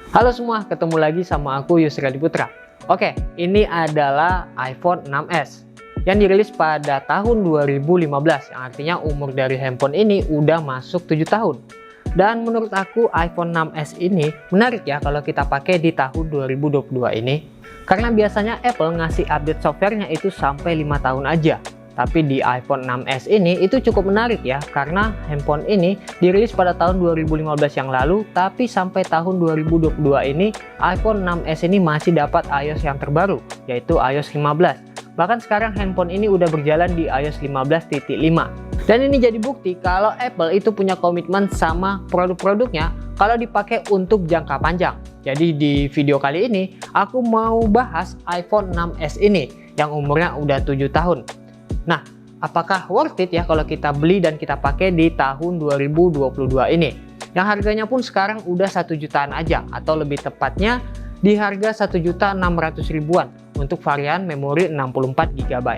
Halo semua, ketemu lagi sama aku Yusri Putra. Oke, ini adalah iPhone 6s yang dirilis pada tahun 2015, yang artinya umur dari handphone ini udah masuk 7 tahun. Dan menurut aku iPhone 6s ini menarik ya kalau kita pakai di tahun 2022 ini. Karena biasanya Apple ngasih update softwarenya itu sampai 5 tahun aja. Tapi di iPhone 6s ini itu cukup menarik ya, karena handphone ini dirilis pada tahun 2015 yang lalu, tapi sampai tahun 2022 ini iPhone 6s ini masih dapat iOS yang terbaru, yaitu iOS 15. Bahkan sekarang handphone ini udah berjalan di iOS 15.5. Dan ini jadi bukti kalau Apple itu punya komitmen sama produk-produknya kalau dipakai untuk jangka panjang. Jadi di video kali ini aku mau bahas iPhone 6s ini yang umurnya udah 7 tahun. Nah, apakah worth it ya kalau kita beli dan kita pakai di tahun 2022 ini? Yang harganya pun sekarang udah 1 jutaan aja, atau lebih tepatnya di harga 1.600.000-an untuk varian memori 64 GB.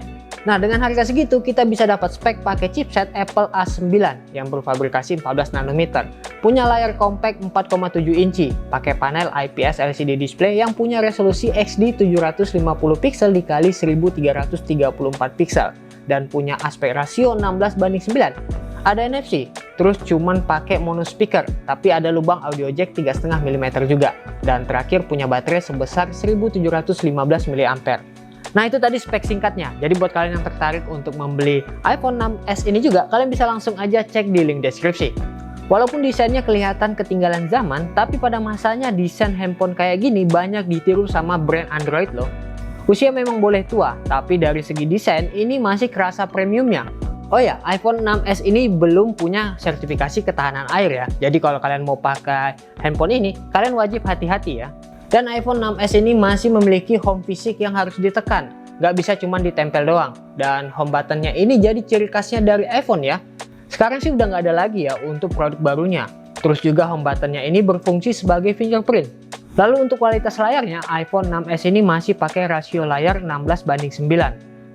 Nah, dengan harga segitu kita bisa dapat spek pakai chipset Apple A9 yang berfabrikasi 14 nanometer, punya layar compact 4,7 inci, pakai panel IPS LCD display yang punya resolusi XD 750 pixel dikali 1334 pixel. Dan punya aspek rasio 16:9. Ada NFC, terus cuman pakai mono speaker, tapi ada lubang audio jack 3,5 mm juga. Dan terakhir punya baterai sebesar 1715 mAh. Nah, itu tadi spek singkatnya. Jadi buat kalian yang tertarik untuk membeli iPhone 6s ini juga, kalian bisa langsung aja cek di link deskripsi. Walaupun desainnya kelihatan ketinggalan zaman, tapi pada masanya desain handphone kayak gini banyak ditiru sama brand Android loh. Usia memang boleh tua, tapi dari segi desain ini masih kerasa premiumnya. Oh ya, iPhone 6s ini belum punya sertifikasi ketahanan air ya. Jadi kalau kalian mau pakai handphone ini, kalian wajib hati-hati ya. Dan iPhone 6s ini masih memiliki home fisik yang harus ditekan. Nggak bisa cuma ditempel doang. Dan home buttonnya ini jadi ciri khasnya dari iPhone ya. Sekarang sih udah nggak ada lagi ya untuk produk barunya. Terus juga home buttonnya ini berfungsi sebagai fingerprint. Lalu untuk kualitas layarnya, iPhone 6s ini masih pakai rasio layar 16:9.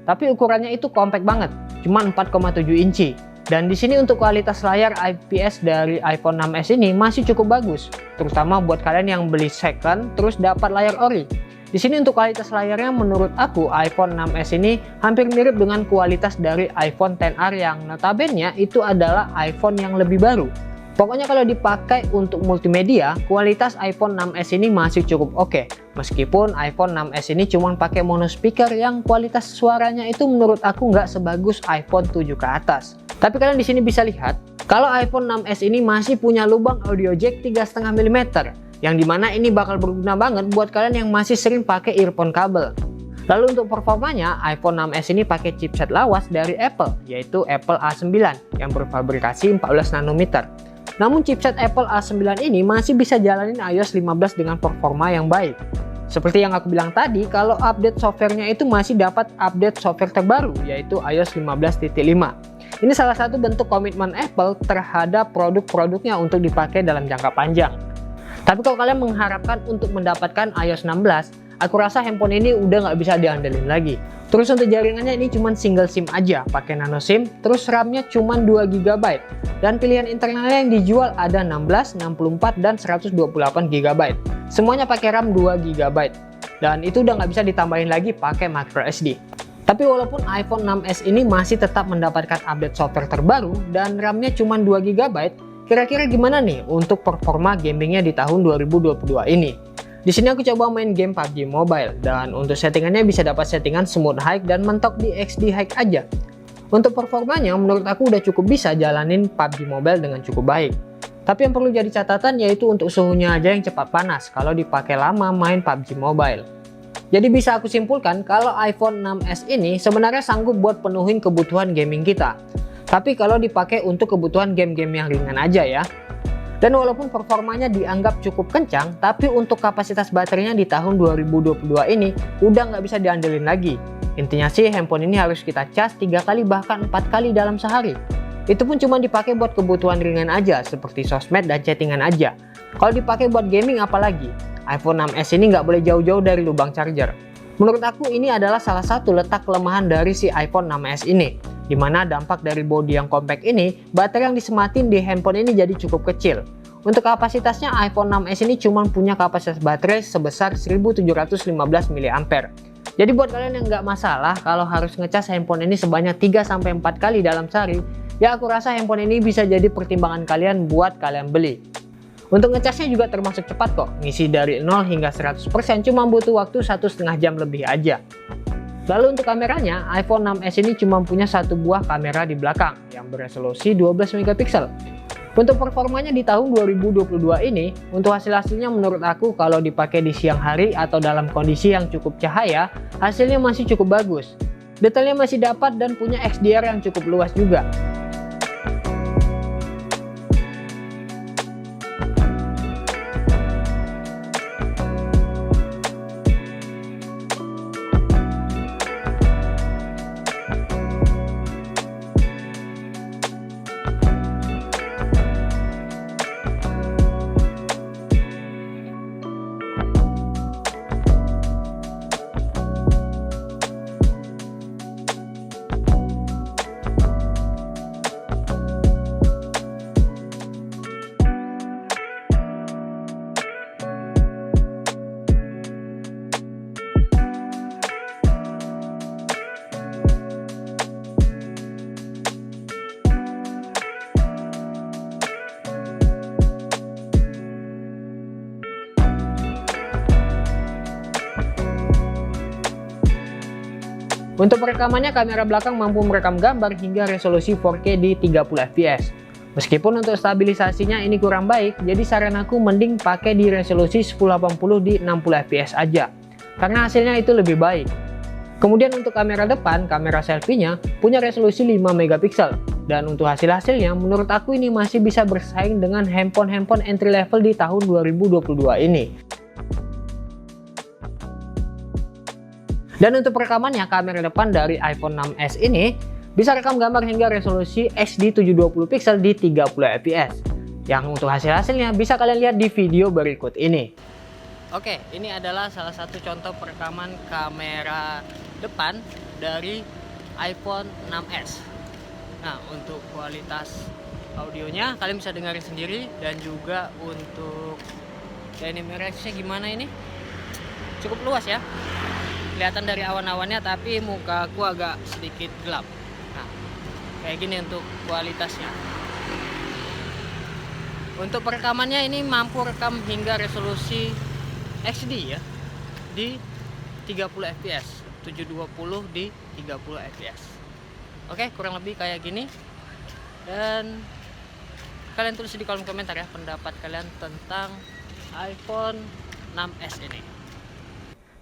Tapi ukurannya itu compact banget, cuma 4,7 inci. Dan di sini untuk kualitas layar IPS dari iPhone 6s ini masih cukup bagus, terutama buat kalian yang beli second terus dapat layar ori. Di sini untuk kualitas layarnya menurut aku iPhone 6s ini hampir mirip dengan kualitas dari iPhone XR yang notabene itu adalah iPhone yang lebih baru. Pokoknya kalau dipakai untuk multimedia, kualitas iPhone 6s ini masih cukup oke. Meskipun iPhone 6s ini cuma pakai mono speaker yang kualitas suaranya itu menurut aku nggak sebagus iPhone 7 ke atas. Tapi kalian di sini bisa lihat, kalau iPhone 6s ini masih punya lubang audio jack 3,5 mm, yang dimana ini bakal berguna banget buat kalian yang masih sering pakai earphone kabel. Lalu untuk performanya, iPhone 6s ini pakai chipset lawas dari Apple, yaitu Apple A9 yang berfabrikasi 14 nanometer. Namun chipset Apple A9 ini masih bisa jalanin iOS 15 dengan performa yang baik. Seperti yang aku bilang tadi, kalau update softwarenya itu masih dapat update software terbaru, yaitu iOS 15.5. Ini salah satu bentuk komitmen Apple terhadap produk-produknya untuk dipakai dalam jangka panjang. Tapi kalau kalian mengharapkan untuk mendapatkan iOS 16, aku rasa handphone ini udah nggak bisa diandelin lagi. Terus untuk jaringannya ini cuma single SIM aja, pakai nano SIM, terus RAM-nya cuma 2 GB. Dan pilihan internalnya yang dijual ada 16, 64, dan 128 GB. Semuanya pakai RAM 2 GB. Dan itu udah nggak bisa ditambahin lagi pakai micro SD. Tapi walaupun iPhone 6s ini masih tetap mendapatkan update software terbaru dan RAM-nya cuma 2 GB, kira-kira gimana nih untuk performa gamingnya di tahun 2022 ini? Di sini aku coba main game PUBG Mobile, dan untuk settingannya bisa dapat settingan smooth high dan mentok di XD high aja. Untuk performanya menurut aku udah cukup bisa jalanin PUBG Mobile dengan cukup baik. Tapi yang perlu jadi catatan yaitu untuk suhunya aja yang cepat panas kalau dipakai lama main PUBG Mobile. Jadi bisa aku simpulkan kalau iPhone 6s ini sebenarnya sanggup buat penuhin kebutuhan gaming kita. Tapi kalau dipakai untuk kebutuhan game-game yang ringan aja ya. Dan walaupun performanya dianggap cukup kencang, tapi untuk kapasitas baterainya di tahun 2022 ini udah nggak bisa diandelin lagi. Intinya sih handphone ini harus kita cas 3 kali bahkan 4 kali dalam sehari. Itu pun cuma dipakai buat kebutuhan ringan aja seperti sosmed dan chattingan aja. Kalau dipakai buat gaming apalagi, iPhone 6s ini nggak boleh jauh-jauh dari lubang charger. Menurut aku ini adalah salah satu letak kelemahan dari si iPhone 6s ini. Dimana dampak dari bodi yang compact ini, baterai yang disematin di handphone ini jadi cukup kecil. Untuk kapasitasnya iPhone 6s ini cuma punya kapasitas baterai sebesar 1715 mAh. Jadi buat kalian yang nggak masalah kalau harus ngecas handphone ini sebanyak 3-4 kali dalam sehari, ya aku rasa handphone ini bisa jadi pertimbangan kalian buat kalian beli. Untuk ngecasnya juga termasuk cepat kok, ngisi dari 0 hingga 100% cuma butuh waktu 1,5 jam lebih aja. Lalu untuk kameranya, iPhone 6s ini cuma punya satu buah kamera di belakang yang beresolusi 12 megapiksel. Untuk performanya di tahun 2022 ini, untuk hasil-hasilnya menurut aku kalau dipakai di siang hari atau dalam kondisi yang cukup cahaya, hasilnya masih cukup bagus. Detailnya masih dapat dan punya XDR yang cukup luas juga. Untuk perekamannya, kamera belakang mampu merekam gambar hingga resolusi 4K di 30 fps. Meskipun untuk stabilisasinya ini kurang baik, jadi saran aku mending pakai di resolusi 1080 di 60 fps aja, karena hasilnya itu lebih baik. Kemudian untuk kamera depan, kamera selfie-nya punya resolusi 5 megapiksel. Dan untuk hasil-hasilnya, menurut aku ini masih bisa bersaing dengan handphone entry level di tahun 2022 ini. Dan untuk perekamannya, kamera depan dari iPhone 6s ini bisa rekam gambar hingga resolusi HD 720 pixel di 30 fps. Yang untuk hasil-hasilnya bisa kalian lihat di video berikut ini. Oke, ini adalah salah satu contoh perekaman kamera depan dari iPhone 6s. Nah, untuk kualitas audionya kalian bisa dengarin sendiri, dan juga untuk dynamic range-nya gimana ini? Cukup luas ya. Kelihatan dari awan-awannya, tapi muka aku agak sedikit gelap. Nah, kayak gini untuk kualitasnya. Untuk perekamannya ini mampu rekam hingga resolusi HD ya, di 30 fps, 720 di 30 fps. Oke, kurang lebih kayak gini. Dan kalian tulis di kolom komentar ya pendapat kalian tentang iPhone 6s ini.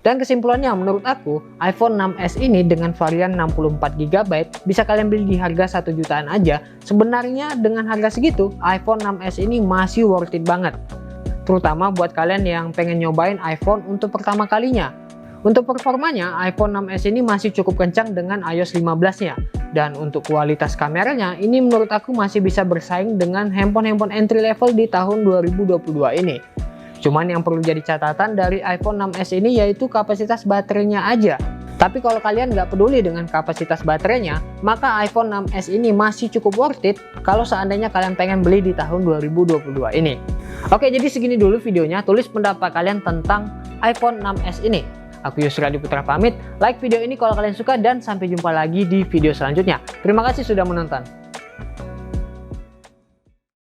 Dan kesimpulannya, menurut aku iPhone 6s ini dengan varian 64GB bisa kalian beli di harga 1 jutaan aja. Sebenarnya dengan harga segitu iPhone 6s ini masih worth it banget, terutama buat kalian yang pengen nyobain iPhone untuk pertama kalinya. Untuk performanya, iPhone 6s ini masih cukup kencang dengan iOS 15 nya. Dan untuk kualitas kameranya, ini menurut aku masih bisa bersaing dengan handphone entry level di tahun 2022 ini. Cuman yang perlu jadi catatan dari iPhone 6s ini yaitu kapasitas baterainya aja. Tapi kalau kalian nggak peduli dengan kapasitas baterainya, maka iPhone 6s ini masih cukup worth it kalau seandainya kalian pengen beli di tahun 2022 ini. Oke, jadi segini dulu videonya. Tulis pendapat kalian tentang iPhone 6s ini. Aku Yusra Diputra pamit. Like video ini kalau kalian suka, dan sampai jumpa lagi di video selanjutnya. Terima kasih sudah menonton.